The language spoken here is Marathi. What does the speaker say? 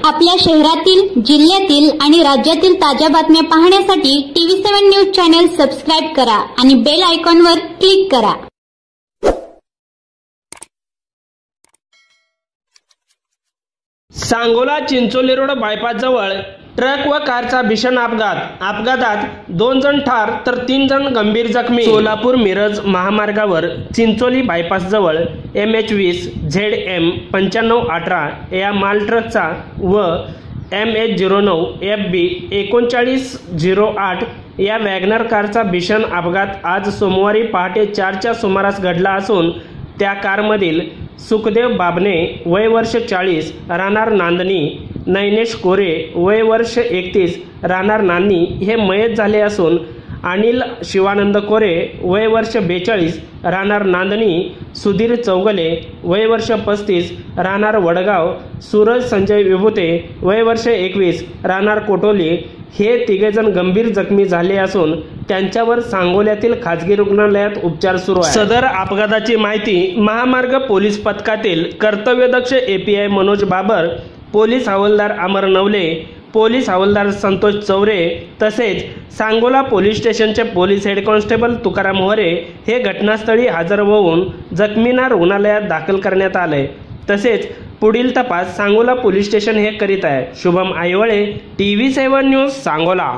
आपल्या शहरातील, जिल्ह्यातील आणि राज्यातील ताज्या बातम्या पाहण्यासाठी TV7 न्यूज चॅनल सबस्क्राइब करा आणि बेल आयकॉनवर क्लिक करा। सांगोला चिंचोली रोड बायपास जवळ ट्रक व कारचा भीषण अपघातात 2 जण ठार तर 3 जण गंभीर जखमी। सोलापूर मिरज महामार्गावर चिंचोली बायपास जवळ MH20 ZM 9518 या माल ट्रकचा व MH09 FB 3908 या वॅगनर कारचा भीषण अपघात आज सोमवारी पहाटे 4च्या सुमारास घडला असून त्या कारमधील सुखदेव बाबणे वय वर्ष 40 राहणार नांदणी, नैनेश कोरे वय वर्ष 31 राहणार नांदणी हे मयत झाले असून अनिल शिवानंद कोरे वय वर्ष 42 राहणार नांदणी, सुधीर चौगले वय वर्ष 35 राहणार वडगाव, सूरज संजय विभूते वय वर्ष 21 राहणार कोटोली हे तिघेजण गंभीर जखमी झाले असून त्यांच्यावर सांगोल्यातील खाजगी रुग्णालयात उपचार सुरू आहेत। सदर अपघाताची माहिती महामार्ग पोलीस पथकातील कर्तव्यदक्ष API मनोज बाबर, पोलीस हवालदार अमर नवले, पोलीस हवालदार संतोष चौरे तसेच सांगोला पोलीस स्टेशनचे police head constable Tukaram More हे घटनास्थळी हजर होऊन जखमींना रुग्णालयात दाखल करण्यात आले। तसेच पुढील तपास सांगोला पोलीस स्टेशन हे करीत आहे। Shubham Aiwale, TV7 news, Sangola.